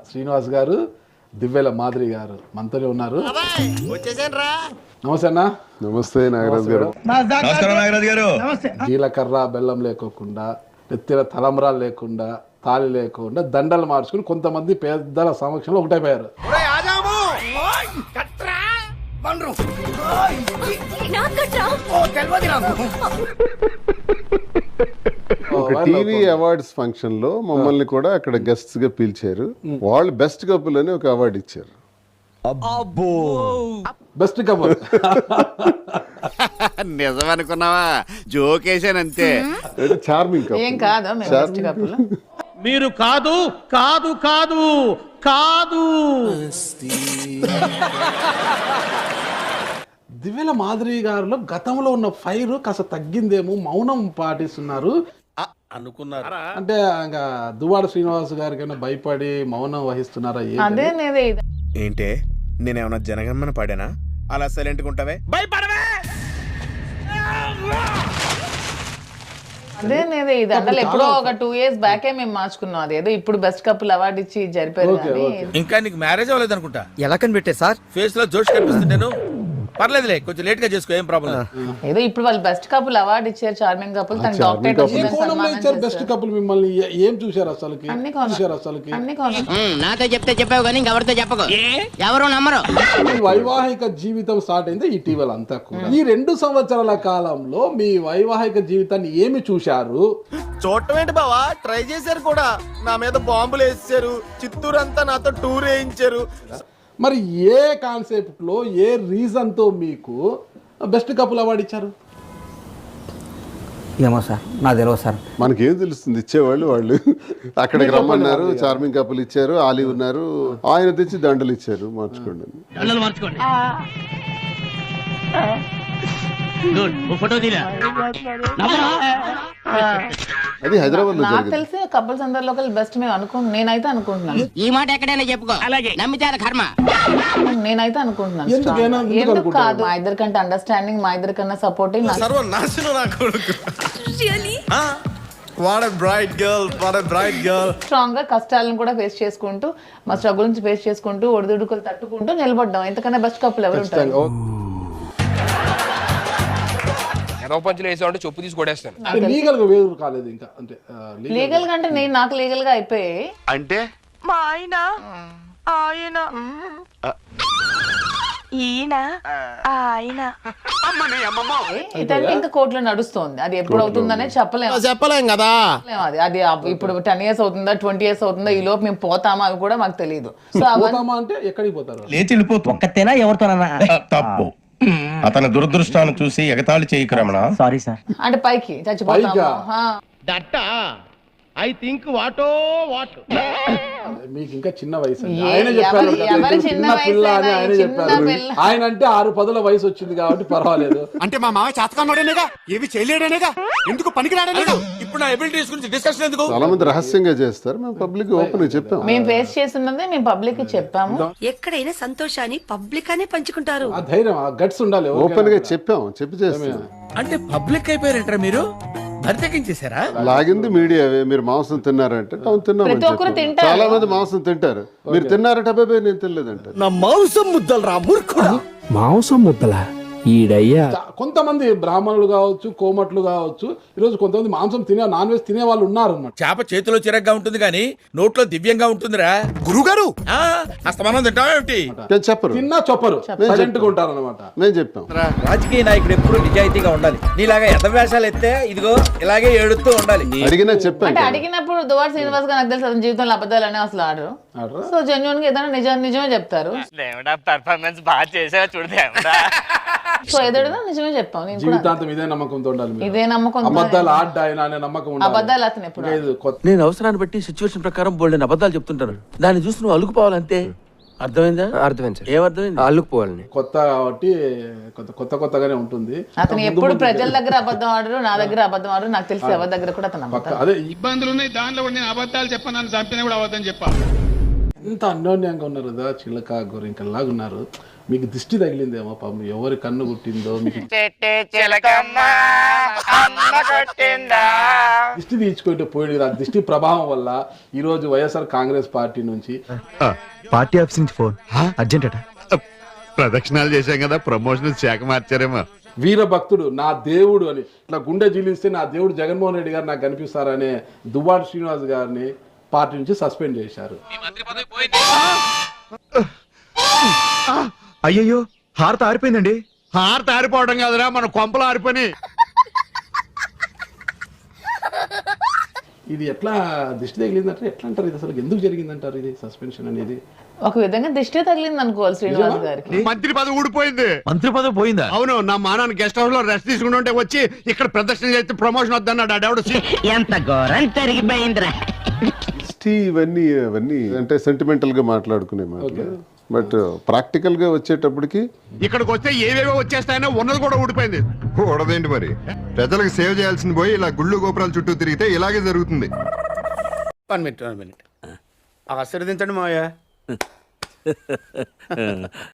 శ్రీనివాస్ గారు, దివ్యల మాధురి గారు మనతోనే ఉన్నారు. నమస్తే అన్న. నమస్తే నాగరాజ్ గారు. నమస్కారం నాగరాజ్ గారు. జీలకర్ర బెల్లం లేకోకుండా, నెత్తిన తలంబరాలు లేకుండా, తాళి లేకుండా దండలు మార్చుకుని కొంతమంది పెద్దల సమక్షంలో ఒకటైపోయారు. ఒక టీవీ అవార్డ్స్ ఫంక్షన్ లో మమ్మల్ని కూడా అక్కడ గెస్ట్స్ గా పిలిచారు. వాళ్ళు బెస్ట్ కపుల్ అని ఒక అవార్డు ఇచ్చారు. బెస్ట్ కపుల్ నిజం అనుకున్నావా? జోకేశానంతే. చార్మింగ్ ఏం కాదా బెస్ట్ కపుల్? మీరు కాదు కాదు కాదు కాదు. దివ్యల మాధురి గారిలో గతంలో ఉన్న ఫైర్ కాస్త తగ్గిందేమో, మౌనం పాటిస్తున్నారు అనుకున్నారు. అంటే ఇంకా దువ్వాడ శ్రీనివాస్ గారికైనా భయపడి మౌనం వహిస్తున్నారా? అదే నేదే ఏంటే నేనేమన్నా జనగణమన పాడానా? అలా సైలెంట్గా ఉంటావే? భయపడవే. అదే నేదే ఇది అంటే ఎప్పుడో ఒక 2 years బ్యాకే మేము మార్చుకున్నాం. అదేదో ఇప్పుడు బెస్ట్ కపుల్ అవార్డు ఇచ్చి జరిపారు. ఇంకా నీకు మ్యారేజ్ అవ్వలేదు అనుకుంటా. ఎలా కనిపెట్టే సార్? ఫేస్ లో జోష్ కనిపిస్తుంటాను. పర్లేదులే, కొంచెం లేట్ గా చేసుకో, ఏం ప్రాబ్లం. ఏదో ఇప్పుడు వాళ్ళు బెస్ట్ కపుల్ అవార్డు ఇచ్చారు. చార్మింగ్ కపుల్ తన డాక్టరేట్ బెస్ట్ కపుల్ మిమ్మల్ని ఏం చూశారు అసలుకి? చూశారు అసలుకి? నాతో చెప్తే చెప్పావు కానీ ఎవరితో చెప్పకు, ఎవరు నమ్మరు. వైవాహిక జీవితం స్టార్ట్ అయింది ఇటీవల అంతా కూడా. ఈ 2 సంవత్సరాల కాలంలో మీ వైవాహిక జీవితాన్ని ఏమి చూశారు? చూడటం ఏంటి బావా, ట్రై చేశారు కూడా. నా మీద బాంబులు వేసారు, చిత్తూరు అంతా నాతో టూర్ వేయించారు. మరి ఏ కాన్సెప్ట్ లో, ఏ రీజన్ తో మీకు బెస్ట్ కపుల్ అవార్డు ఇచ్చారు? ఏమో సార్, నా తెలియదు సార్. మనకేం తెలుస్తుంది? ఇచ్చేవాళ్ళు వాళ్ళు అక్కడికి రమ్మన్నారు, చార్మింగ్ కపుల్ ఇచ్చారు, ఆలి ఉన్నారు, ఆయన తెచ్చి దండలు ఇచ్చారు, మార్చుకోండి. అది హైదరాబాద్ లో నాకు తెలిసి కపుల్స్ అందరిలో బెస్ట్ మేము నేనైతే అనుకుంటున్నాను. ఈ మాట ఎక్కడైనా చెప్పుకో, అలాగే నమ్మితే కర్మ. నేనైతే అనుకుంటున్నాను. ఎందుకు కాదు, మా ఇద్దరికంటే అండర్స్టాండింగ్, మా ఇద్దరికన్నా సపోర్టింగ్. సర్వనాశనం నా కొడుకు. What a bright girl, what a bright girl. Strong గా కష్టాలను కూడా ఫేస్ చేసుకుంటూ, మా స్ట్రగుల్ నుంచి ఫేస్ చేసుకుంటూ, ఒడిదుడుకులు తట్టుకుంటూ నిలబడ్డాం. ఎంతకన్నా బెస్ట్ కపుల్ ఎవరు ఉంటారు? పంచులు వేసామంటే చెప్పు తీసి కొడేస్తాను. లీగల్ గా వేరు కాలేదు ఇంకా. అంటే లీగల్ గా అంటే నాకు లీగల్ గా అయిపోయాయి. అంటే మా ఆయన ఈయన ఆయన ఇదంటే ఇంకా కోర్టులో నడుస్తోంది. అది ఎప్పుడు అవుతుందనే చెప్పలేం కదా. అది ఇప్పుడు 10 years అవుతుందా, 20 years అవుతుందా, ఈ లోపు మేము పోతామా అవి కూడా మాకు తెలియదు. సో అంటే ఎక్కడికి పోతారు? లేచి వెళ్ళిపోతు ఒక్కతేనా ఎవరితోనన్నా? తప్పు. అతని దురదృష్టాన్ని చూసి ఎగతాళి చేయకు రమణ. Sorry sir. అంటే పైకి చచ్చిపోతాము. ఐ థింక్ వాటో వాట్. మీకు ఇంకా చిన్న వయసు. ఆయన చెప్పారు చిన్న పిల్ల అని ఆయన చెప్పారు. ఆయన అంటే 6-10 వయసు వచ్చింది కాబట్టి పర్వాలేదు. అంటే మా మామ చేతకాడనేగా, ఏవి చేయలేడనేగా, ఎందుకు పనికిరాడనేగా. ఇప్పుడు నా ఎబిలిటీస్ గురించి డిస్కషన్ ఎందుకు? చాలా మంది రహస్యంగా చేస్తారు, మేము పబ్లిక్ ఓపెన్ చెప్పాము. మేము ఫేస్ చేస్తున్నదే మేము పబ్లిక్ చెప్పాము. ఎక్కడైనా సంతోషాన్ని పబ్లిక్ అనే పంచుకుంటారు. ఆ ధైర్యం, ఆ గట్స్ ఉండాలి. ఓపెన్ గా చెప్పాము, చెప్పి చేస్తాం. అంటే పబ్లిక్ అయిపోయారంటారా మీరు? బరితెక్కించేశారా? లాగింది మీడియా. మీరు మాంసం తిన్నారంటే ప్రతి ఒక్కరు తింటారు. చాలా మంది మాంసం తింటారు. మీరు తిన్నారంటే అబ్బాయి నేను తినలేదంటారు. నా మాంసం ముద్దలు రా మూర్ఖుడా. మాంసం ముద్దలా? ఈడయ్యా. కొంతమంది బ్రాహ్మణులు కావచ్చు, కోమట్లు కావచ్చు, ఈరోజు కొంతమంది మాంసం నాన్ వెజ్ తినే వాళ్ళు ఉన్నారు అన్నమాట. చేప చేతిలో చిరగ్గా ఉంటుంది కానీ నోట్లో దివ్యంగా ఉంటుందిరా గురుగారు. అస్తమానం తింటావేమిటి? చెప్పరు, తిన్నా చెప్పరు, సైలెంట్ గా ఉంటారు అనమాట. నేను చెప్పాం. రాజకీయ నాయకుడు ఎప్పుడు నిజాయితీగా ఉండాలి. నీలాగా ఎదవేషాలు ఎత్తే ఇదిగో ఇలాగే ఏడుతూ ఉండాలి. అడిగినా చెప్పాను. అంటే అడిగినప్పుడు దువ్వాడ శ్రీనివాస్ గారు నాకు తెలుసు అతని జీవితంలో అబద్ధాలనే అసలు ఆడరు. సో జెన్యున్ గా ఏదైనా నిజమే చెప్తారు. పర్ఫార్మెన్స్ బాగా చేసా చూడదే. సో ఏదైనా నిజమే చెప్పాం. జీవితాంతం ఇదే నమ్మకంతో ఉండాలి. ఇదే నమ్మకం. అబద్ధాలు ఆడాయన అనే నమ్మకం ఉండాలి. అబద్ధాలు అతను ఎప్పుడు నేను అవసరాన్ని బట్టి సిచ్యువేషన్ ప్రకారం బోల్డెన్ అబద్ధాలు చెప్తుంటాను. దాన్ని చూసి నువ్వు అలుకుపోవాలంతే. అర్థమైందా? అర్థమైంది సార్. ఏమర్థమైంది? అల్లుకుపోవాలని. కొత్త కాబట్టి కొత్తగానే ఉంటుంది. అతను ఎప్పుడు ప్రజల దగ్గర అబద్ధం ఆడరు, నా దగ్గర అబద్ధం ఆడరు. నాకు తెలిసి ఎవరి దగ్గర కూడా అతను అదే ఇబ్బందులు ఉన్నాయి. దాంట్లో నేను అబద్ధాలు చెప్పాను, నన్ను చంపినా కూడా అబద్ధం చెప్పాలి. ఎంత అన్యోన్యంగా ఉన్నారు కదా, చిలక గోరింకల్లాగా ఉన్నారు. మీకు దిష్టి తగిలిందేమో పాపం, ఎవరి కన్ను గుట్టిందో మీకు. దిష్టి తీర్చుకుంటూ పోయింది కదా, ఆ దిష్టి ప్రభావం వల్ల ఈ రోజు వైఎస్ఆర్ కాంగ్రెస్ పార్టీ నుంచి పార్టీ ఆఫీస్ నుంచి ఫోన్ అర్జెంట్ అట. ప్రదక్షిణాలు చేశాం కదా, ప్రమోషన్ శాఖ మార్చారేమో. వీరభక్తుడు నా దేవుడు అని ఇట్లా గుండె జిలిస్తే నా దేవుడు జగన్మోహన్ రెడ్డి గారు నాకు కనిపిస్తారనే దువ్వాడ శ్రీనివాస్ గారిని పార్టీ నుంచి సస్పెండ్ చేశారు. అయ్యయ్యో హారత ఆరిపోయిందండి. హారత ఆరిపోవడం కాదురా, మన కొంపలు ఆరిపోయి. ఇది ఎట్లా దిష్టి తగిలిందంటారు, ఎట్లా అంటారు ఇది, అసలు ఎందుకు జరిగిందంటారు ఇది సస్పెన్షన్ అనేది? ఒక విధంగా దిష్టి తగిలింది అనుకోవాలి శ్రీనివాస్ గారికి. మంత్రి పదవి ఊడిపోయింది. మంత్రి పదవి పోయిందా? అవును, నా మానాన్ని గెస్ట్ హౌస్ లో రెస్ట్ తీసుకుంటుంటే వచ్చి ఇక్కడ ప్రదర్శన చేస్తే ప్రమోషన్ వద్దన్నాడు ఆడెవడు. ఎంత ఘోరం జరిగిపోయిందిరా. దిష్టి ఇవన్నీ అంటే సెంటిమెంటల్ గా మాట్లాడుకునే మాటలు. బట్ ప్రాక్టికల్ గా వచ్చేటప్పటికి ఇక్కడికి వస్తే ఏవేవో వచ్చేస్తాయనో ఉన్నది కూడా ఊడిపోయింది. కూడదేంటి మరి, ప్రజలకు సేవ చేయాల్సింది పోయి ఇలా గుళ్ళు గోపురాల చుట్టూ తిరిగితే ఇలాగే జరుగుతుంది. 1 minute ఆశీర్వదించండి మావయ్య.